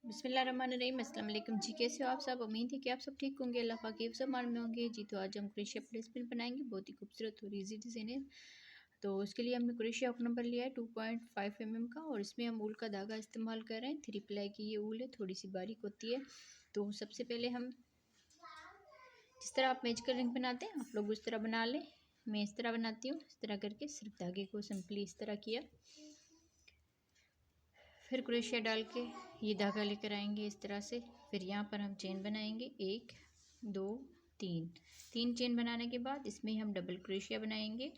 बिस्मिल्लाहिर्रहमानिर्रहीम। अस्सलाम वालेकुम जी। कैसे हो आप सब? उम्मीद है कि आप सब ठीक होंगे, अल्लाह पाक के सब मान में होंगे जी। तो आज हम क्रोशिया प्लेसमेंट बनाएंगे, बहुत ही खूबसूरत और ईजी डिज़ाइन है। तो उसके लिए हमने क्रोशिया हुक नंबर लिया है 2.5 mm का, और इसमें हम ऊल का धागा इस्तेमाल कर रहे हैं। 3 प्लाई की ये ऊल है, थोड़ी सी बारीक होती है। तो सबसे पहले हम जिस तरह आप मैजिकल रिंग बनाते हैं आप लोग उस तरह बना लें। मैं इस तरह बनाती हूँ। इस तरह करके सिर्फ धागे को सिंपली इस तरह किया, फिर क्रोशिया डाल के ये धागा लेकर आएंगे इस तरह से। फिर यहाँ पर हम चेन बनाएंगे 1 2 3 चेन बनाने के बाद इसमें हम डबल क्रोशिया बनाएंगे।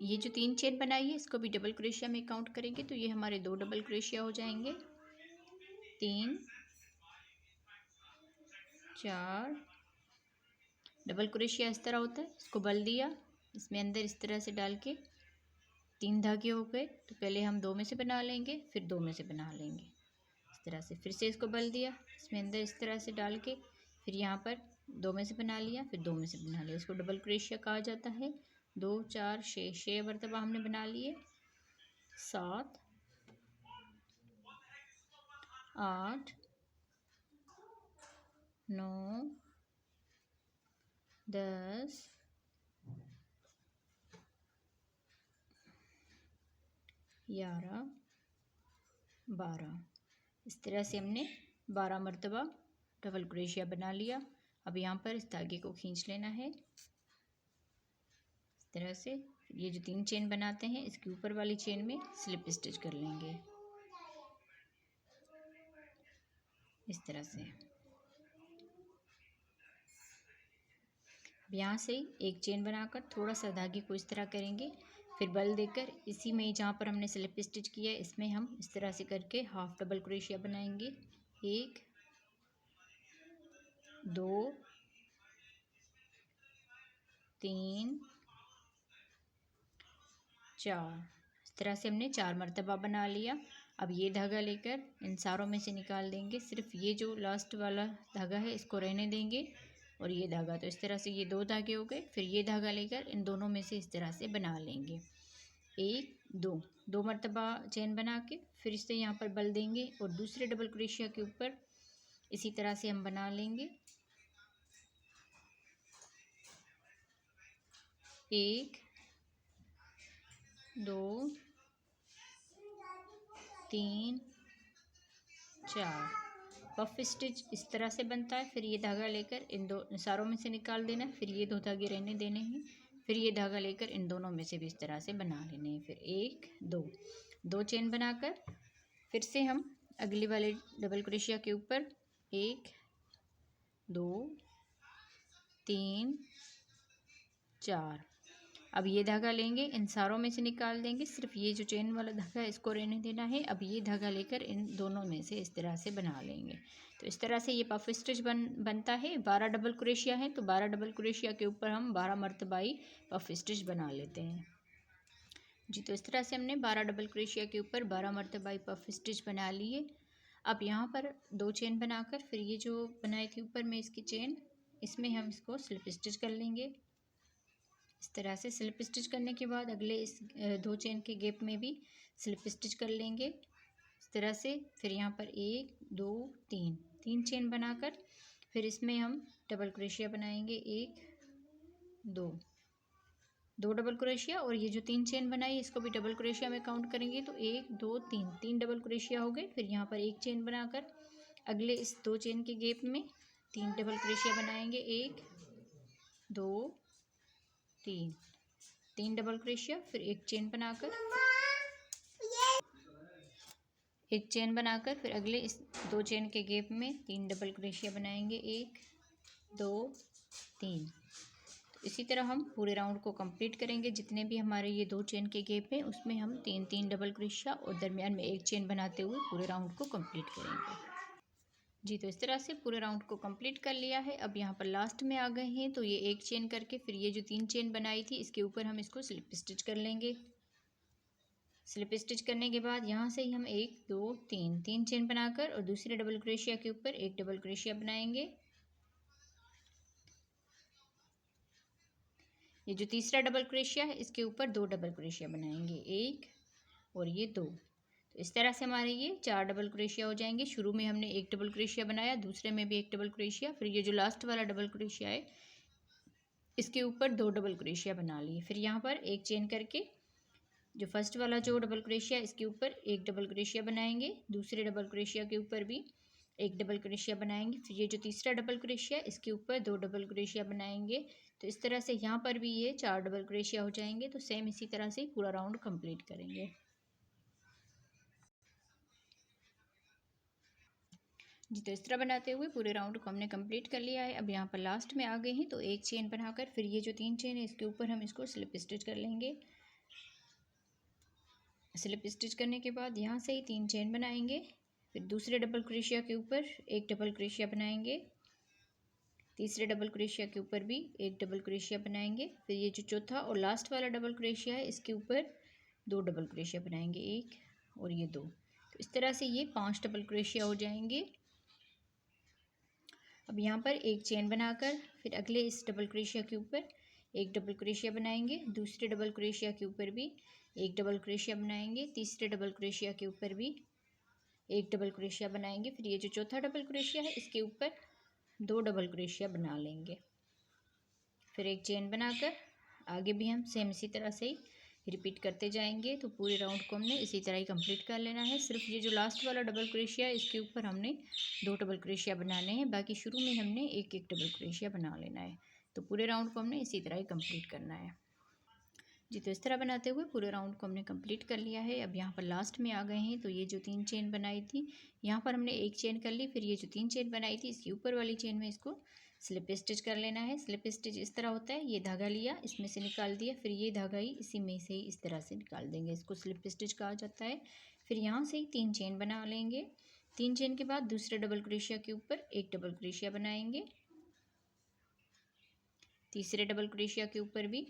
ये जो 3 चेन बनाई है इसको भी डबल क्रोशिया में काउंट करेंगे, तो ये हमारे 2 डबल क्रोशिया हो जाएंगे। 3 4 डबल क्रोशिया इस तरह होता है। इसको बल दिया, इसमें अंदर इस तरह से डाल के 3 धागे हो गए। तो पहले हम 2 में से बना लेंगे, फिर 2 में से बना लेंगे इस तरह से। फिर से इसको बल दिया, इसमें अंदर इस तरह से डाल के फिर यहाँ पर 2 में से बना लिया, फिर 2 में से बना लिया। इसको डबल क्रोशिया कहा जाता है। 2 4 6 मरतबा हमने बना लिए। 7 8 9 10 11 12 इस तरह से हमने 12 मरतबा डबल क्रोशिया बना लिया। अब यहाँ पर इस धागे को खींच लेना है इस तरह से। ये जो 3 चेन बनाते हैं इसके ऊपर वाली चेन में स्लिप स्टिच कर लेंगे इस तरह से। अब यहाँ से एक चेन बनाकर थोड़ा सा धागे को इस तरह करेंगे, फिर बल देकर इसी में जहाँ पर हमने स्लिप स्टिच किया है इसमें हम इस तरह से करके हाफ डबल क्रोशिया बनाएंगे। 1 2 3 4 इस तरह से हमने 4 मरतबा बना लिया। अब ये धागा लेकर इन सारों में से निकाल देंगे, सिर्फ ये जो लास्ट वाला धागा है इसको रहने देंगे, और ये धागा। तो इस तरह से ये 2 धागे हो गए। फिर ये धागा लेकर इन दोनों में से इस तरह से बना लेंगे। 1 2 मरतबा चेन बना के फिर इससे यहाँ पर बल देंगे, और दूसरे डबल क्रोशिया के ऊपर इसी तरह से हम बना लेंगे। 1 2 3 4 पफ स्टिच इस तरह से बनता है। फिर ये धागा लेकर इन दो सारों में से निकाल देना है, फिर ये 2 धागे रहने देने हैं, फिर ये धागा लेकर इन दोनों में से भी इस तरह से बना लेने हैं। फिर 1 2 चेन बनाकर फिर से हम अगली वाले डबल क्रोशिया के ऊपर 1 2 3 4 अब ये धागा लेंगे, इन सारों में से निकाल देंगे, सिर्फ ये जो चेन वाला धागा है इसको रहने देना है। अब ये धागा लेकर इन दोनों में से इस तरह से बना लेंगे। तो इस तरह से ये पफ स्टिच बनता है। 12 डबल क्रोशिया है, तो 12 डबल क्रोशिया के ऊपर हम 12 मरतबाई पफ स्टिच बना लेते हैं जी। तो इस तरह से हमने 12 डबल क्रोशिया के ऊपर 12 मरतबाई पफ स्टिच बना लिए। अब यहाँ पर 2 चेन बनाकर फिर ये जो बनाई थी ऊपर में इसकी चेन, इसमें हम इसको स्लिप स्टिच कर लेंगे इस तरह से। स्लिप स्टिच करने के बाद अगले इस 2 चेन के गैप में भी स्लिप स्टिच कर लेंगे इस तरह से। फिर यहाँ पर 1 2 3 चेन बनाकर फिर इसमें हम डबल क्रोशिया बनाएंगे। 1 2 डबल क्रोशिया, और ये जो 3 चेन बनाई इसको भी डबल क्रोशिया में काउंट करेंगे। तो 1 2 3 डबल क्रोशिया हो गए। फिर यहाँ पर एक चेन बनाकर अगले इस 2 चेन के गैप में 3 डबल क्रोशिया बनाएंगे। 1 2 3 डबल क्रोशिया, फिर एक चेन बनाकर फिर अगले इस 2 चेन के गैप में 3 डबल क्रोशिया बनाएंगे। 1 2 3। तो इसी तरह हम पूरे राउंड को कंप्लीट करेंगे। जितने भी हमारे ये 2 चेन के गैप हैं उसमें हम 3 डबल क्रोशिया और दरमियान में एक चेन बनाते हुए पूरे राउंड को कंप्लीट करेंगे जी। तो इस तरह से पूरे राउंड को कंप्लीट कर लिया है। अब यहाँ पर लास्ट में आ गए हैं, तो ये एक चेन करके फिर ये जो 3 चेन बनाई थी इसके ऊपर हम इसको स्लिप स्टिच कर लेंगे। स्लिप स्टिच करने के बाद यहाँ से ही हम 1 2 3 चेन बनाकर और दूसरे डबल क्रोशिया के ऊपर एक डबल क्रोशिया बनाएंगे। ये जो तीसरा डबल क्रोशिया है इसके ऊपर 2 डबल क्रोशिया बनाएंगे, 1 और ये 2। तो इस तरह से हमारे ये 4 डबल क्रोशिया हो जाएंगे। शुरू में हमने एक डबल क्रोशिया बनाया, दूसरे में भी एक डबल क्रोशिया, फिर ये जो लास्ट वाला डबल क्रोशिया है इसके ऊपर 2 डबल क्रोशिया बना लिए। फिर यहाँ पर एक चेन करके जो फर्स्ट वाला जो डबल क्रोशिया इसके ऊपर एक डबल क्रोशिया बनाएंगे, दूसरे डबल क्रोशिया के ऊपर भी एक डबल क्रोशिया बनाएंगे। फिर ये जो तीसरा डबल क्रोशिया इसके ऊपर 2 डबल क्रोशिया बनाएंगे। तो इस तरह से यहाँ पर भी ये 4 डबल क्रोशिया हो जाएंगे। तो सेम इसी तरह से पूरा राउंड कंप्लीट करेंगे। जी, तो इस तरह बनाते हुए पूरे राउंड को हमने कंप्लीट कर लिया है। अब यहाँ पर लास्ट में आ गए हैं तो एक चेन बनाकर फिर ये जो 3 चेन है इसके ऊपर हम इसको स्लिप स्टिच कर लेंगे। स्लिप स्टिच करने के बाद यहाँ से ही 3 चेन बनाएंगे, फिर दूसरे डबल क्रोशिया के ऊपर एक डबल क्रोशिया बनाएंगे, तीसरे डबल क्रोशिया के ऊपर भी एक डबल क्रोशिया बनाएंगे, फिर ये जो चौथा और लास्ट वाला डबल क्रोशिया है इसके ऊपर 2 डबल क्रोशिया बनाएंगे, एक और ये 2। तो इस तरह से ये 5 डबल क्रोशिया हो जाएंगे। अब यहाँ पर एक चेन बनाकर फिर अगले इस डबल क्रोशिया के ऊपर एक डबल क्रोशिया बनाएंगे, दूसरे डबल क्रोशिया के ऊपर भी एक डबल क्रोशिया बनाएंगे, तीसरे डबल क्रोशिया के ऊपर भी एक डबल क्रोशिया बनाएंगे, फिर ये जो चौथा डबल क्रोशिया है इसके ऊपर 2 डबल क्रोशिया बना लेंगे। फिर एक चेन बनाकर आगे भी हम सेम इसी तरह से ही रिपीट करते जाएंगे। तो पूरे राउंड को हमने इसी तरह ही कंप्लीट कर लेना है। सिर्फ ये जो लास्ट वाला डबल क्रोशिया है इसके ऊपर हमने 2 डबल क्रोशिया बनाने हैं, बाकी शुरू में हमने एक एक डबल क्रोशिया बना लेना है। तो पूरे राउंड को हमने इसी तरह ही कंप्लीट करना है। जी, तो इस तरह बनाते हुए पूरे राउंड को हमने कंप्लीट कर लिया है। अब यहाँ पर लास्ट में आ गए हैं तो ये जो 3 चेन बनाई थी यहाँ पर हमने एक चेन कर ली, फिर ये जो 3 चेन बनाई थी इसके ऊपर वाली चेन में इसको स्लिप स्टिच कर लेना है। स्लिप स्टिच इस तरह होता है, ये धागा लिया इसमें से निकाल दिया, फिर ये धागा ही इसी में से ही इस तरह से निकाल देंगे, इसको स्लिप स्टिच कहा जाता है। फिर यहाँ से ही 3 चेन बना लेंगे। 3 चेन के बाद दूसरे डबल क्रोशिया के ऊपर एक डबल क्रोशिया बनाएंगे, तीसरे डबल क्रोशिया के ऊपर भी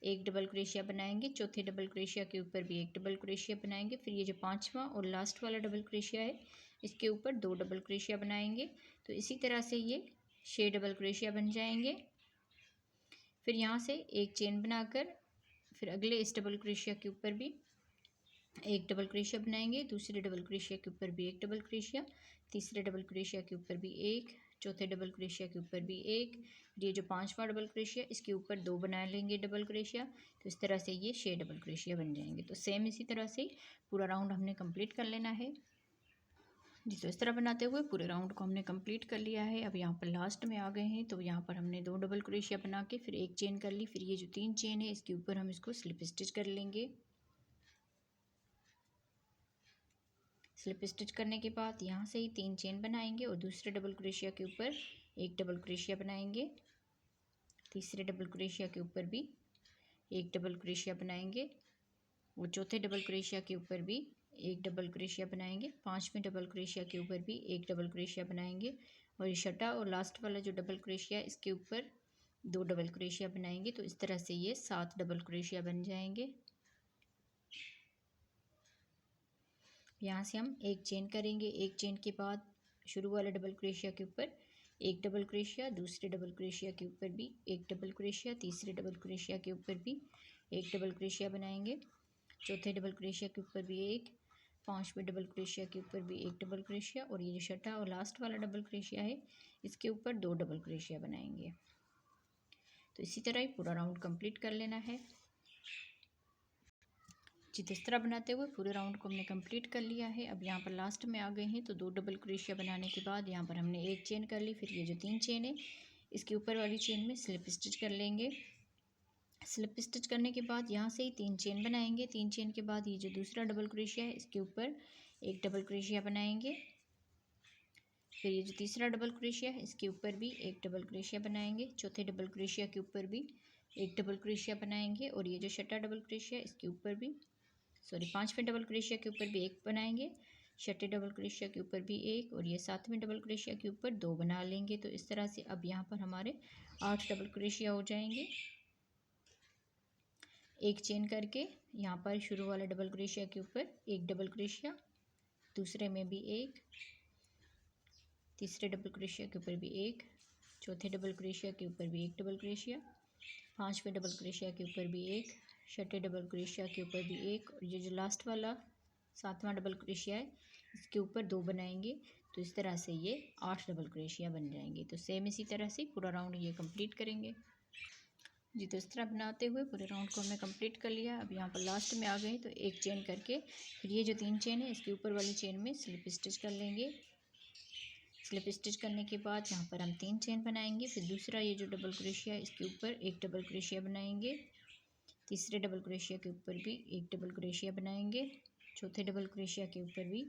एक डबल क्रोशिया बनाएंगे, चौथे डबल क्रोशिया के ऊपर भी एक डबल क्रोशिया बनाएंगे, फिर ये जो 5वां और लास्ट वाला डबल क्रोशिया है इसके ऊपर 2 डबल क्रोशिया बनाएंगे। तो इसी तरह से ये 6 डबल क्रोशिया बन जाएंगे। फिर यहाँ से एक चेन बनाकर फिर अगले इस डबल क्रोशिया के ऊपर भी एक डबल क्रोशिया बनाएंगे, दूसरे डबल क्रोशिया के ऊपर भी एक डबल क्रोशिया, तीसरे डबल क्रोशिया के ऊपर भी एक, चौथे डबल क्रोशिया के ऊपर भी एक, ये जो 5वां डबल क्रोशिया इसके ऊपर 2 बना लेंगे डबल क्रोशिया। तो इस तरह से ये 6 डबल क्रोशिया बन जाएंगे। तो सेम इसी तरह से पूरा राउंड हमने कंप्लीट कर लेना है। जी, तो इस तरह बनाते हुए पूरे राउंड को हमने कंप्लीट कर लिया है। अब यहाँ पर लास्ट में आ गए हैं तो यहाँ पर हमने 2 डबल क्रोशिया बना के फिर एक चेन कर ली, फिर ये जो 3 चेन है इसके ऊपर हम इसको स्लिप स्टिच कर लेंगे। स्लिप स्टिच करने के बाद यहाँ से ही 3 चेन बनाएंगे और दूसरे डबल क्रोशिया के ऊपर एक डबल क्रोशिया बनाएंगे, तीसरे डबल क्रोशिया के ऊपर भी एक डबल क्रोशिया बनाएंगे और चौथे डबल क्रोशिया के ऊपर भी एक डबल क्रोशिया बनाएंगे, 5वें डबल क्रोशिया के ऊपर भी एक डबल क्रोशिया बनाएंगे और ये छठा और लास्ट वाला जो डबल क्रोशिया इसके ऊपर 2 डबल क्रोशिया बनाएंगे। तो इस तरह से ये 7 डबल क्रोशिया बन जाएंगे। यहाँ से हम एक चेन करेंगे, एक चेन के बाद शुरू वाले डबल क्रोशिया के ऊपर एक डबल क्रोशिया, दूसरे डबल क्रोशिया के ऊपर भी एक डबल क्रोशिया, तीसरे डबल क्रोशिया के ऊपर भी एक डबल क्रोशिया बनाएंगे, चौथे डबल क्रोशिया के ऊपर भी एक, 5वें डबल क्रोशिया के ऊपर भी एक डबल क्रोशिया और ये जो छठा और लास्ट वाला डबल क्रोशिया है इसके ऊपर 2 डबल क्रोशिया बनाएंगे। तो इसी तरह ही पूरा राउंड कंप्लीट कर लेना है। जी, तो इस तरह बनाते हुए पूरे राउंड को हमने कंप्लीट कर लिया है। अब यहाँ पर लास्ट में आ गए हैं तो 2 डबल क्रोशिया बनाने के बाद यहाँ पर हमने एक चेन कर ली, फिर ये जो 3 चेन है इसके ऊपर वाली चेन में स्लिप स्टिच कर लेंगे। स्लिप स्टिच करने के बाद यहाँ से ही 3 चेन बनाएंगे, 3 चेन के बाद ये जो दूसरा डबल क्रोशिया है इसके ऊपर एक डबल क्रोशिया बनाएंगे, फिर ये जो तीसरा डबल क्रोशिया है इसके ऊपर भी एक डबल क्रोशिया बनाएंगे, चौथे डबल क्रोशिया के ऊपर भी एक डबल क्रोशिया बनाएंगे और ये जो छठा डबल क्रोशिया इसके ऊपर भी 5वें डबल क्रोशिया के ऊपर भी एक बनाएंगे, छठे डबल क्रोशिया के ऊपर भी एक और ये 7वें डबल क्रोशिया के ऊपर 2 बना लेंगे। तो इस तरह से अब यहाँ पर हमारे 8 डबल क्रोशिया हो जाएंगे। एक चेन करके यहाँ पर शुरू वाले डबल क्रोशिया के ऊपर एक डबल क्रोशिया, दूसरे में भी एक, तीसरे डबल क्रोशिया के ऊपर भी एक, चौथे डबल क्रोशिया के ऊपर भी एक डबल क्रोशिया, 5वें डबल क्रोशिया के ऊपर भी एक, छठे डबल क्रोशिया के ऊपर भी एक और ये जो लास्ट वाला 7वां डबल क्रोशिया है, इसके ऊपर 2 बनाएंगे तो इस तरह से ये 8 डबल क्रोशिया बन जाएंगे। तो सेम इसी तरह से पूरा राउंड ये कंप्लीट करेंगे जी। तो इस तरह बनाते हुए पूरे राउंड को हमने कंप्लीट कर लिया। अब यहाँ पर लास्ट में आ गए तो एक चेन करके फिर ये जो 3 चेन है इसके ऊपर वाली चेन में स्लिप स्टिच कर लेंगे। स्लिप स्टिच करने के बाद यहाँ पर हम 3 चेन बनाएंगे। फिर दूसरा ये जो डबल क्रोशिया है इसके ऊपर एक डबल क्रोशिया बनाएंगे। तीसरे डबल क्रोशिया के ऊपर भी एक डबल क्रोशिया बनाएंगे। चौथे डबल क्रोशिया के ऊपर भी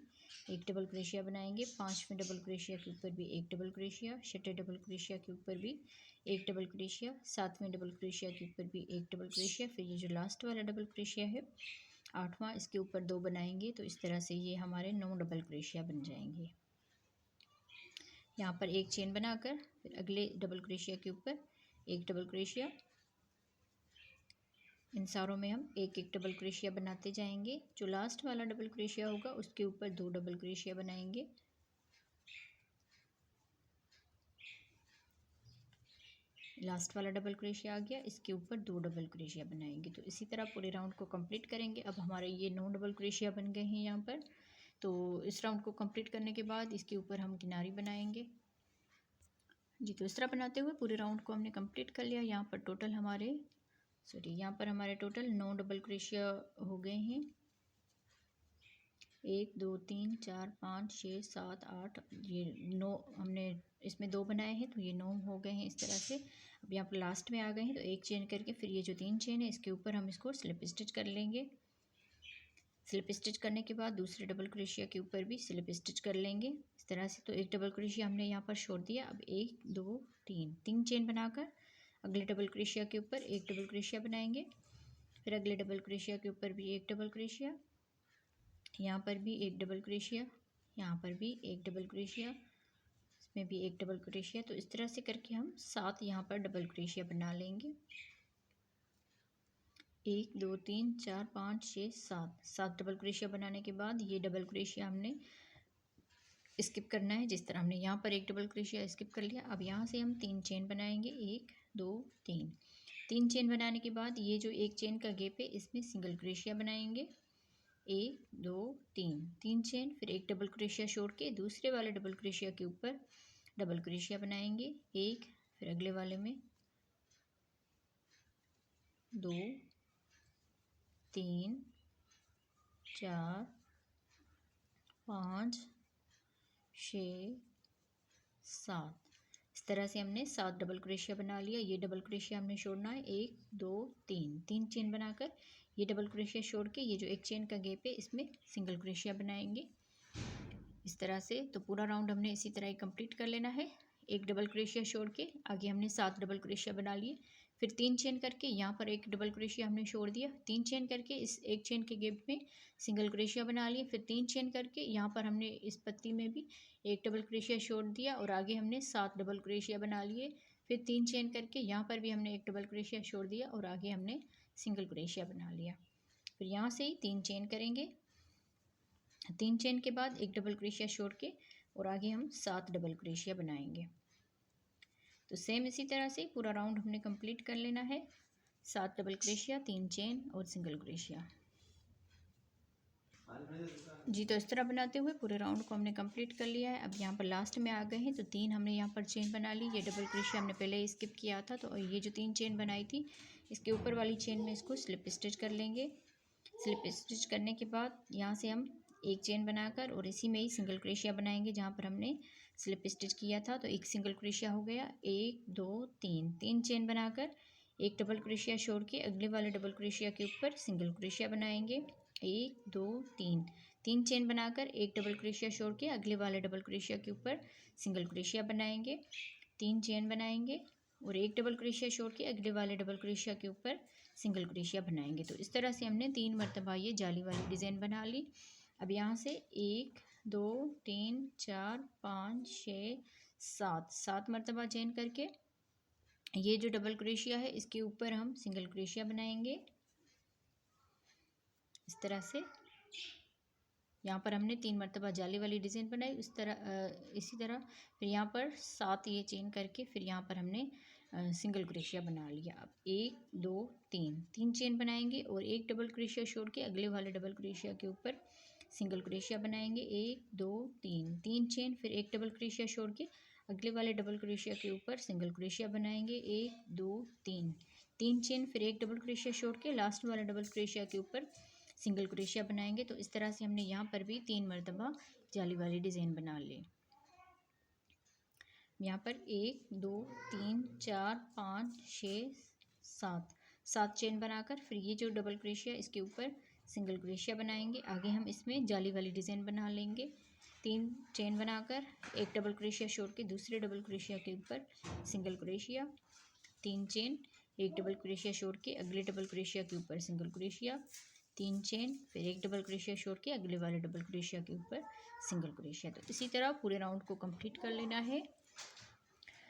एक डबल क्रोशिया बनाएंगे। पांचवें डबल क्रोशिया के ऊपर भी एक डबल क्रोशिया। छठे डबल क्रोशिया के ऊपर भी एक डबल क्रोशिया। सातवें डबल क्रोशिया के ऊपर भी एक डबल क्रोशिया। फिर ये जो लास्ट वाला डबल क्रोशिया है 8वां, इसके ऊपर 2 बनाएंगे तो इस तरह से ये हमारे 9 डबल क्रोशिया बन जाएंगे। यहाँ पर एक चेन बनाकर फिर अगले डबल क्रोशिया के ऊपर एक डबल क्रोशिया। इन सारों में हम एक एक डबल क्रोशिया बनाते जाएंगे। जो लास्ट वाला डबल क्रोशिया होगा उसके ऊपर 2 डबल क्रोशिया बनाएंगे। लास्ट वाला डबल क्रोशिया आ गया, इसके ऊपर 2 डबल क्रोशिया बनाएंगे। तो इसी तरह पूरे राउंड को कंप्लीट करेंगे। अब हमारे ये 9 डबल क्रोशिया बन गए हैं यहाँ पर। तो इस राउंड को कंप्लीट करने के बाद इसके ऊपर हम किनारी बनाएंगे जी। तो इस तरह बनाते हुए पूरे राउंड को हमने कंप्लीट कर लिया। यहाँ पर टोटल 9 डबल क्रोशिया हो गए हैं। 1 2 3 4 5 6 7 8, ये 9 हमने इसमें 2 बनाए हैं तो ये 9 हो गए हैं इस तरह से। अब यहाँ पर लास्ट में आ गए हैं तो एक चेन करके फिर ये जो 3 चेन है इसके ऊपर हम इसको स्लिप स्टिच कर लेंगे। स्लिप स्टिच करने के बाद दूसरे डबल क्रोशिया के ऊपर भी स्लिप स्टिच कर लेंगे इस तरह से। तो एक डबल क्रोशिया हमने यहाँ पर छोड़ दिया। अब 1 2 3 चेन बनाकर अगले डबल क्रोशिया के ऊपर एक डबल क्रोशिया बनाएंगे। फिर अगले डबल क्रोशिया के ऊपर भी एक डबल क्रोशिया, यहाँ पर भी एक डबल क्रोशिया, यहाँ पर भी एक डबल क्रोशिया, इसमें भी एक डबल क्रोशिया। तो इस तरह से करके हम 7 यहाँ पर डबल क्रोशिया बना लेंगे। 1 2 3 4 5 6 7 डबल क्रोशिया बनाने के बाद ये डबल क्रोशिया हमने स्किप करना है। जिस तरह हमने यहाँ पर एक डबल क्रोशिया स्किप कर लिया। अब यहाँ से हम 3 चेन बनाएंगे। 1 2 3 चेन बनाने के बाद ये जो एक चेन का गैप है इसमें सिंगल क्रोशिया बनाएंगे। 1 2 3 चेन, फिर एक डबल क्रोशिया छोड़ के दूसरे वाले डबल क्रोशिया के ऊपर डबल क्रोशिया बनाएंगे। 1, फिर अगले वाले में 2 3 4 5 6 7, इस तरह से हमने 7 डबल क्रोशिया बना लिया। ये डबल क्रोशिया हमने छोड़ना है। 1 2 3 चेन बनाकर ये डबल क्रोशिया छोड़ के ये जो एक चेन का गैप है इसमें सिंगल क्रोशिया बनाएंगे इस तरह से। तो पूरा राउंड हमने इसी तरह ही कंप्लीट कर लेना है। एक डबल क्रोशिया छोड़ के आगे हमने 7 डबल क्रोशिया बना लिए। फिर 3 चेन करके यहाँ पर एक डबल क्रोशिया हमने छोड़ दिया। 3 चेन करके इस एक चेन के गैप में सिंगल क्रोशिया बना लिए। फिर 3 चेन करके यहाँ पर हमने इस पत्ती में भी एक डबल क्रोशिया छोड़ दिया और आगे हमने 7 डबल क्रोशिया बना लिए। फिर 3 चेन करके यहाँ पर भी हमने एक डबल क्रोशिया छोड़ दिया और आगे हमने सिंगल क्रोशिया बना लिया। फिर यहाँ से ही 3 चेन करेंगे। 3 चेन के बाद एक डबल क्रोशिया छोड़ के और आगे हम 7 डबल क्रोशिया बनाएंगे। तो सेम इसी तरह से पूरा राउंड हमने कंप्लीट कर लेना है। 7 डबल क्रोशिया, 3 चेन और सिंगल क्रोशिया जी। तो इस तरह बनाते हुए पूरे राउंड को हमने कंप्लीट कर लिया है। अब यहाँ पर लास्ट में आ गए हैं तो 3 हमने यहाँ पर चेन बना ली। ये डबल क्रोशिया हमने पहले ही स्किप किया था तो ये जो 3 चेन बनाई थी इसके ऊपर वाली चेन में इसको स्लिप स्टिच कर लेंगे। स्लिप स्टिच करने के बाद यहाँ से हम एक चेन बनाकर और इसी में ही सिंगल क्रोशिया बनाएंगे जहाँ पर हमने स्लिप स्टिच किया था। तो एक सिंगल क्रोशिया हो गया। 1 2 3 चेन बनाकर एक डबल क्रोशिया छोड़ के अगले वाले डबल क्रोशिया के ऊपर सिंगल क्रोशिया बनाएंगे। 1 2 3 चेन बनाकर एक डबल क्रोशिया छोड़ के अगले वाले डबल क्रोशिया के ऊपर सिंगल क्रोशिया बनाएंगे। 3 चेन बनाएंगे और एक डबल क्रोशिया छोड़ के अगले वाले डबल क्रोशिया के ऊपर सिंगल क्रोशिया बनाएंगे। तो इस तरह से हमने 3 मरतबा ये जाली वाली डिज़ाइन बना ली। अब यहाँ से 1 2 3 4 5 6 7 मरतबा चेन करके ये जो डबल क्रोशिया है इसके ऊपर हम सिंगल क्रोशिया बनाएंगे इस तरह से। यहाँ पर हमने 3 मरतबा जाली वाली डिज़ाइन बनाई इसी तरह फिर यहाँ पर 7 ये चेन करके फिर यहाँ पर हमने सिंगल क्रोशिया बना लिया। अब 1 2 3 चेन बनाएंगे और एक डबल क्रोशिया छोड़ के अगले वाले डबल क्रोशिया के ऊपर सिंगल क्रोशिया बनाएंगे, 1 2 3, 3 चेन, फिर एक डबल क्रोशिया छोड़ के अगले वाले डबल क्रोशिया के ऊपर सिंगल क्रोशिया बनाएंगे, 1 2 3, 3 चेन, फिर एक डबल क्रोशिया छोड़ के लास्ट वाला डबल क्रोशिया के ऊपर सिंगल क्रोशिया बनाएंगे। तो इस तरह से हमने यहाँ पर भी 3 मरतबा जाली वाली डिज़ाइन बना ली। यहाँ पर 1 2 3 4 5 6 7, 7 चेन बनाकर फिर ये जो डबल क्रोशिया इसके ऊपर सिंगल क्रोशिया बनाएंगे। आगे हम इसमें जाली वाली डिज़ाइन बना लेंगे। 3 चेन बनाकर एक डबल क्रोशिया छोड़ के दूसरे डबल क्रोशिया के ऊपर सिंगल क्रोशिया, 3 चेन, एक डबल क्रोशिया छोड़ के अगले डबल क्रोशिया के ऊपर सिंगल क्रोशिया, 3 चेन, फिर एक डबल क्रोशिया छोड़ के अगले वाले डबल क्रोशिया के ऊपर सिंगल क्रोशिया। तो इसी तरह पूरे राउंड को कंप्लीट कर लेना है।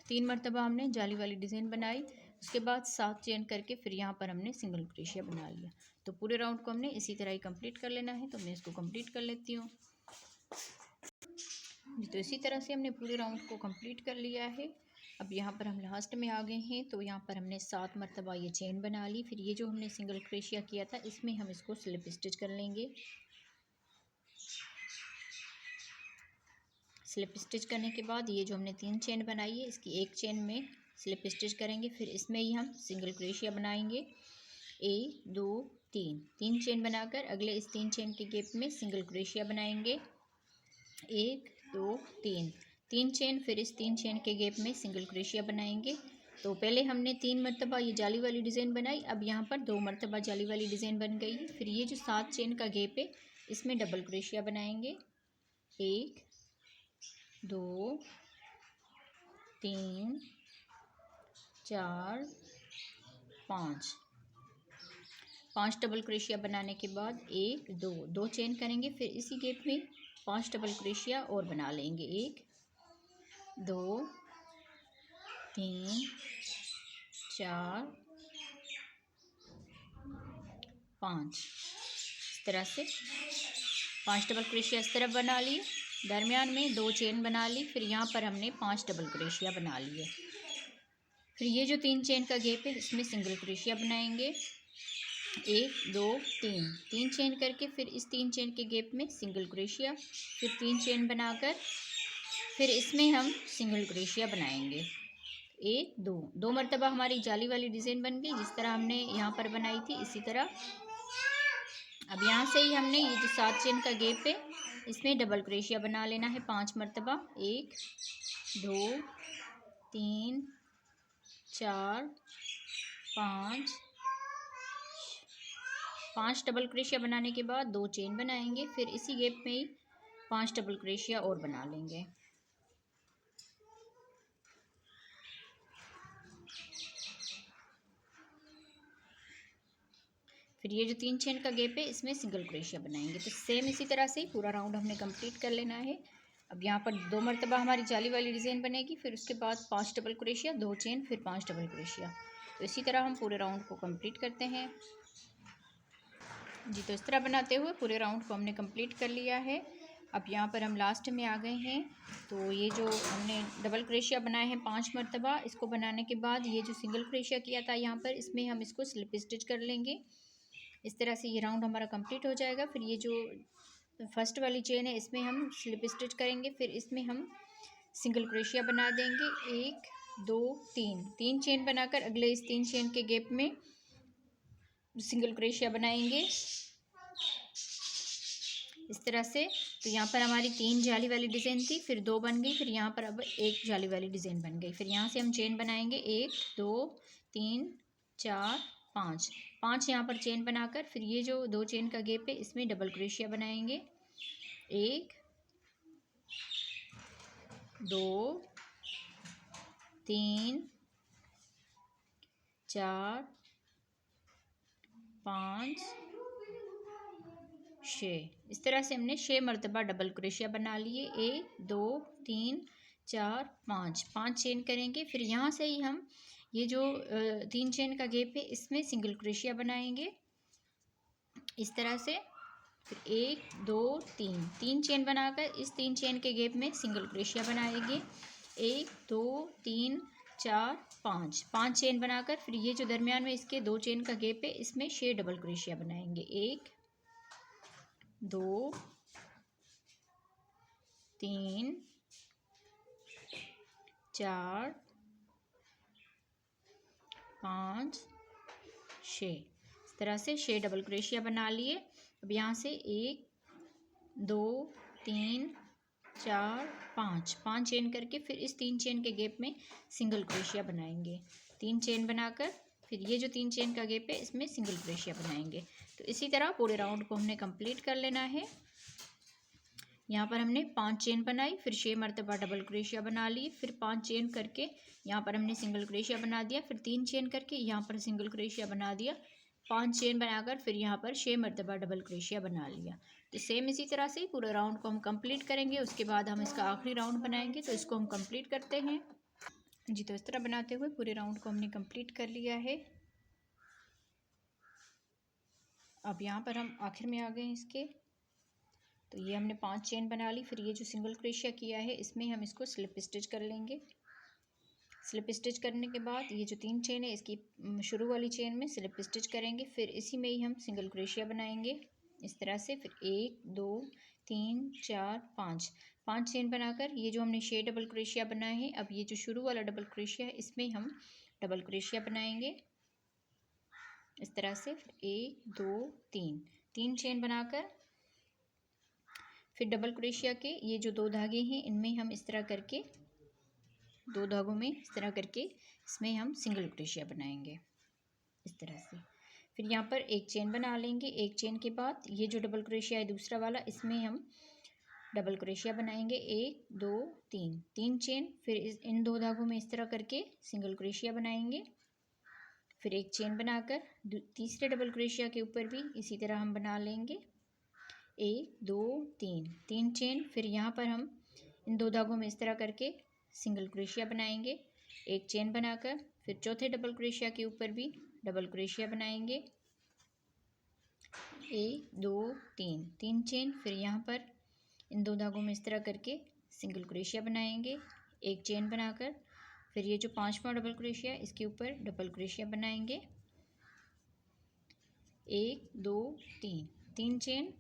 3 मरतबा हमने जाली वाली डिज़ाइन बनाई, उसके बाद 7 चेन करके फिर यहाँ पर हमने सिंगल क्रोशिया बना लिया। तो पूरे राउंड को हमने इसी तरह ही कंप्लीट कर लेना है। तो मैं इसको कंप्लीट कर लेती हूँ। तो इसी तरह से हमने पूरे राउंड को कंप्लीट कर लिया है। अब यहाँ पर हम लास्ट में आ गए हैं। तो यहाँ पर हमने 7 मरतबा ये चेन बना ली। फिर ये जो हमने सिंगल क्रोशिया किया था इसमें हम इसको स्लिप स्टिच कर लेंगे। स्लिप स्टिच करने के बाद ये जो हमने 3 चेन बनाई है इसकी एक चेन में स्लिप स्टिच करेंगे। फिर इसमें ही हम सिंगल क्रोशिया बनाएंगे, 1 2 3, 3 चेन बनाकर अगले इस 3 चेन के गैप में सिंगल क्रोशिया बनाएंगे, 1 2 3, 3 चेन, फिर इस 3 चेन के गैप में सिंगल क्रोशिया बनाएंगे। तो पहले हमने 3 मरतबा ये जाली वाली डिज़ाइन बनाई, अब यहाँ पर 2 मरतबा जाली वाली डिज़ाइन बन गई है। फिर ये जो 7 चेन का गैप है इसमें डबल क्रोशिया बनाएंगे, 1 2 3 4 5, 5 डबल क्रोशिया बनाने के बाद 1 2, 2 चेन करेंगे। फिर इसी गैप में 5 डबल क्रोशिया और बना लेंगे, 1 2 3 4 5। इस तरह से 5 डबल क्रोशिया इस तरफ बना लिए, दरमियान में 2 चेन बना ली। फिर यहाँ पर हमने 5 डबल क्रोशिया बना लिए। फिर ये जो 3 चेन का गैप है इसमें सिंगल क्रोशिया बनाएंगे, 1 2 3, 3 चेन करके फिर इस 3 चेन के गैप में सिंगल क्रोशिया, फिर 3 चेन बनाकर फिर इसमें हम सिंगल क्रोशिया बनाएंगे, 1 2, 2 मरतबा हमारी जाली वाली डिज़ाइन बन गई जिस तरह हमने यहाँ पर बनाई थी। इसी तरह अब यहाँ से ही हमने ये जो 7 चेन का गैप है इसमें डबल क्रोशिया बना लेना है 5 मरतबा, 1 2 3 4 5, 5 डबल क्रोशिया बनाने के बाद 2 चेन बनाएंगे। फिर इसी गैप में ही 5 डबल क्रोशिया और बना लेंगे। फिर ये जो 3 चेन का गैप है इसमें सिंगल क्रोशिया बनाएंगे। तो सेम इसी तरह से पूरा राउंड हमने कंप्लीट कर लेना है। अब यहाँ पर 2 मरतबा हमारी जाली वाली डिज़ाइन बनेगी, फिर उसके बाद 5 डबल क्रोशिया, 2 चेन, फिर 5 डबल क्रोशिया। तो इसी तरह हम पूरे राउंड को कंप्लीट करते हैं जी। तो इस तरह बनाते हुए पूरे राउंड को हमने कंप्लीट कर लिया है। अब यहाँ पर हम लास्ट में आ गए हैं। तो ये जो हमने डबल क्रोशिया बनाए हैं 5 मरतबा, इसको बनाने के बाद ये जो सिंगल क्रोशिया किया था यहाँ पर इसमें हम इसको स्लिप स्टिच कर लेंगे। इस तरह से ये राउंड हमारा कंप्लीट हो जाएगा। फिर ये जो फर्स्ट वाली चेन है इसमें हम स्लिप स्टिच करेंगे, फिर इसमें हम सिंगल क्रोशिया बना देंगे, 1 2 3, 3 चेन बनाकर अगले इस 3 चेन के गैप में सिंगल क्रोशिया बनाएंगे इस तरह से। तो यहाँ पर हमारी 3 जाली वाली डिज़ाइन थी, फिर 2 बन गई, फिर यहाँ पर अब 1 जाली वाली डिज़ाइन बन गई। फिर यहाँ से हम चेन बनाएंगे, 1 2 3 4 5, 5 यहाँ पर चेन बनाकर फिर ये जो 2 चेन का गैप है इसमें डबल क्रोशिया बनाएंगे, 1 2 3 4 5 6। इस तरह से हमने 6 मरतबा डबल क्रोशिया बना लिए, 1 2 3 4 5, 5 चेन करेंगे। फिर यहाँ से ही हम ये जो 3 चेन का गैप है इसमें सिंगल क्रोशिया बनाएंगे इस तरह से। फिर 1 2 3, 3 चेन बनाकर इस 3 चेन के गैप में सिंगल क्रोशिया बनाएंगे, 1 2 3 4 5, 5 चेन बनाकर फिर ये जो दरमियान में इसके 2 चेन का गैप है इसमें 6 डबल क्रोशिया बनाएंगे, 1 2 3 4 5 6। इस तरह से 6 डबल क्रोशिया बना लिए। अब यहाँ से 1 2 3 4 5 चेन करके फिर इस 3 चेन के गैप में सिंगल क्रोशिया बनाएंगे। 3 चेन बनाकर फिर ये जो 3 चेन का गैप है इसमें सिंगल क्रोशिया बनाएंगे। तो इसी तरह पूरे राउंड को हमने कंप्लीट कर लेना है। यहाँ पर हमने 5 चेन बनाई, फिर 6 मरतबा डबल क्रोशिया बना ली, फिर 5 चेन करके यहाँ पर हमने सिंगल क्रोशिया बना दिया, फिर 3 चेन करके यहाँ पर सिंगल क्रोशिया बना दिया, 5 चेन बनाकर फिर यहाँ पर 6 मरतबा डबल क्रोशिया बना लिया। तो सेम इसी तरह से पूरे राउंड को हम कंप्लीट करेंगे। उसके बाद हम इसका आखिरी राउंड बनाएंगे। तो इसको हम कंप्लीट करते हैं जी। तो इस तरह बनाते हुए पूरे राउंड को हमने कंप्लीट कर लिया है। अब यहाँ पर हम आखिर में आ गए हैं इसके। तो ये हमने 5 चेन बना ली, फिर ये जो सिंगल क्रोशिया किया है इसमें हम इसको स्लिप स्टिच कर लेंगे। स्लिप स्टिच करने के बाद ये जो 3 चेन है इसकी शुरू वाली चेन में स्लिप स्टिच करेंगे, फिर इसी में ही हम सिंगल क्रोशिया बनाएंगे इस तरह से। फिर 1 2 3 4 5 चेन बनाकर ये जो हमने 6 डबल क्रोशिया बनाए हैं, अब ये जो शुरू वाला डबल क्रोशिया है इसमें हम डबल क्रोशिया बनाएंगे इस तरह से। फिर 1 2 3 चेन बनाकर फिर डबल क्रोशिया के ये जो 2 धागे हैं इनमें हम इस तरह करके 2 धागों में इस तरह करके इसमें हम सिंगल क्रोशिया बनाएंगे इस तरह से। फिर यहाँ पर 1 चेन बना लेंगे। 1 चेन के बाद ये जो डबल क्रोशिया है दूसरा वाला इसमें हम डबल क्रोशिया बनाएंगे 1 2 3 चेन, फिर इन 2 धागों में इस तरह करके सिंगल क्रोशिया बनाएंगे। फिर 1 चेन बनाकर तीसरे डबल क्रोशिया के ऊपर भी इसी तरह हम बना लेंगे 1 2 3 चेन, फिर यहाँ पर हम इन 2 धागों में इस तरह करके सिंगल क्रोशिया बनाएंगे। 1 चेन बनाकर फिर चौथे डबल क्रोशिया के ऊपर भी डबल क्रोशिया बनाएंगे 1 2 3 चेन, फिर यहाँ पर इन 2 धागों में इस तरह करके सिंगल क्रोशिया बनाएंगे। 1 चेन बनाकर फिर ये जो 5वां डबल क्रोशिया इसके ऊपर डबल क्रोशिया बनाएंगे 1 2 3 चेन,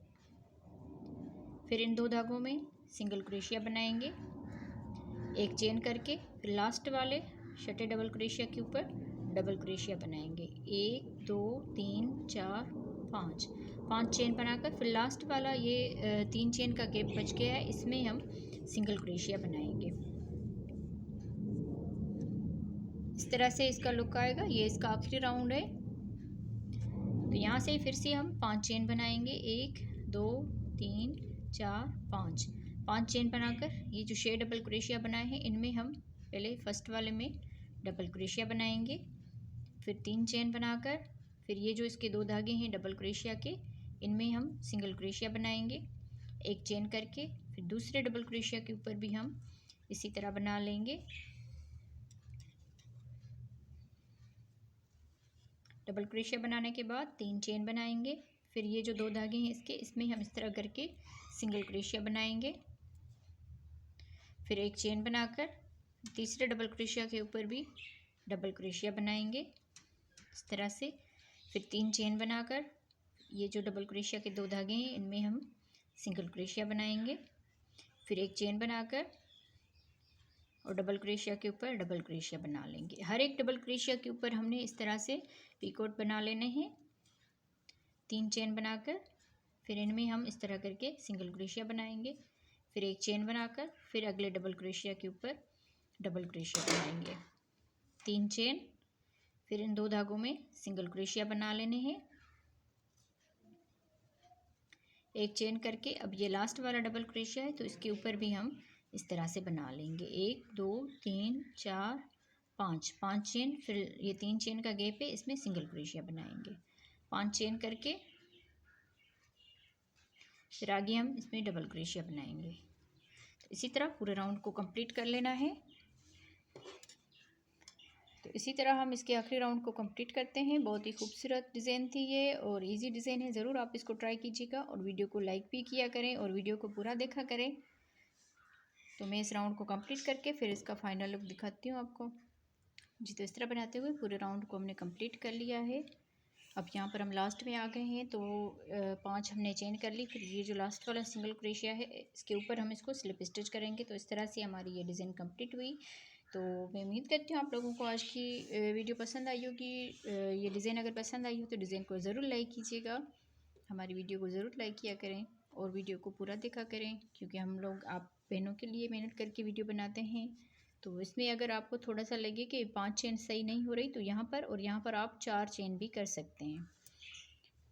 फिर इन 2 धागों में सिंगल क्रोशिया बनाएंगे 1 चेन करके, फिर लास्ट वाले छठे डबल क्रोशिया के ऊपर डबल क्रोशिया बनाएंगे 1 2 3 4 5 चेन बनाकर फिर लास्ट वाला ये 3 चेन का गैप बच गया है इसमें हम सिंगल क्रोशिया बनाएंगे। इस तरह से इसका लुक आएगा। ये इसका आखिरी राउंड है। तो यहाँ से फिर से हम 5 चेन बनाएंगे 1 2 3 4 5 चेन बनाकर ये जो 6 डबल क्रोशिया बनाए हैं इनमें हम पहले फर्स्ट वाले में डबल क्रोशिया बनाएंगे, फिर 3 चेन बनाकर फिर ये जो इसके 2 धागे हैं डबल क्रोशिया के इनमें हम सिंगल क्रोशिया बनाएंगे 1 चेन करके, फिर दूसरे डबल क्रोशिया के ऊपर भी हम इसी तरह बना लेंगे। डबल क्रोशिया बनाने के बाद 3 चेन बनाएंगे, फिर ये जो 2 धागे हैं इसके इसमें हम इस तरह करके सिंगल क्रोशिया बनाएंगे, फिर 1 चेन बनाकर तीसरे डबल क्रोशिया के ऊपर भी डबल क्रोशिया बनाएंगे इस तरह से। फिर 3 चेन बनाकर ये जो डबल क्रोशिया के 2 धागे हैं इनमें हम सिंगल क्रोशिया बनाएंगे, फिर 1 चेन बनाकर और डबल क्रोशिया के ऊपर डबल क्रोशिया बना लेंगे। हर एक डबल क्रोशिया के ऊपर हमने इस तरह से पीकोट बना लेने हैं 3 चेन बनाकर, फिर इनमें हम इस तरह करके सिंगल क्रोशिया बनाएंगे, फिर 1 चेन बनाकर फिर अगले डबल क्रोशिया के ऊपर डबल क्रोशिया बनाएंगे 3 चेन, फिर इन 2 धागों में सिंगल क्रोशिया बना लेने हैं 1 चेन करके। अब ये लास्ट वाला डबल क्रोशिया है तो इसके ऊपर भी हम इस तरह से बना लेंगे 1 2 3 4 5 चेन, फिर ये 3 चेन का गैप है इसमें सिंगल क्रोशिया बनाएंगे 5 चेन करके, फिर आगे हम इसमें डबल क्रोशिया बनाएंगे। तो इसी तरह पूरे राउंड को कंप्लीट कर लेना है। तो इसी तरह हम इसके आखिरी राउंड को कंप्लीट करते हैं। बहुत ही खूबसूरत डिज़ाइन थी ये और इजी डिज़ाइन है। ज़रूर आप इसको ट्राई कीजिएगा और वीडियो को लाइक भी किया करें और वीडियो को पूरा देखा करें। तो मैं इस राउंड को कंप्लीट करके फिर इसका फाइनल लुक दिखाती हूँ आपको जी। तो इस तरह बनाते हुए पूरे राउंड को हमने कंप्लीट कर लिया है। अब यहाँ पर हम लास्ट में आ गए हैं, तो 5 हमने चेन कर ली। फिर ये जो लास्ट वाला सिंगल क्रोशिया है इसके ऊपर हम इसको स्लिप स्टिच करेंगे। तो इस तरह से हमारी ये डिज़ाइन कंप्लीट हुई। तो मैं उम्मीद करती हूँ आप लोगों को आज की वीडियो पसंद आई होगी। ये डिज़ाइन अगर पसंद आई हो तो डिज़ाइन को ज़रूर लाइक कीजिएगा, हमारी वीडियो को ज़रूर लाइक किया करें और वीडियो को पूरा देखा करें, क्योंकि हम लोग आप बहनों के लिए मेहनत करके वीडियो बनाते हैं। तो इसमें अगर आपको थोड़ा सा लगे कि 5 चेन सही नहीं हो रही तो यहाँ पर और यहाँ पर आप 4 चेन भी कर सकते हैं।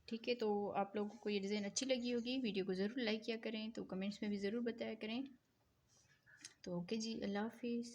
ठीक है, तो आप लोगों को ये डिज़ाइन अच्छी लगी होगी, वीडियो को ज़रूर लाइक किया करें, तो कमेंट्स में भी ज़रूर बताया करें। तो ओके जी, अल्लाह हाफिज़।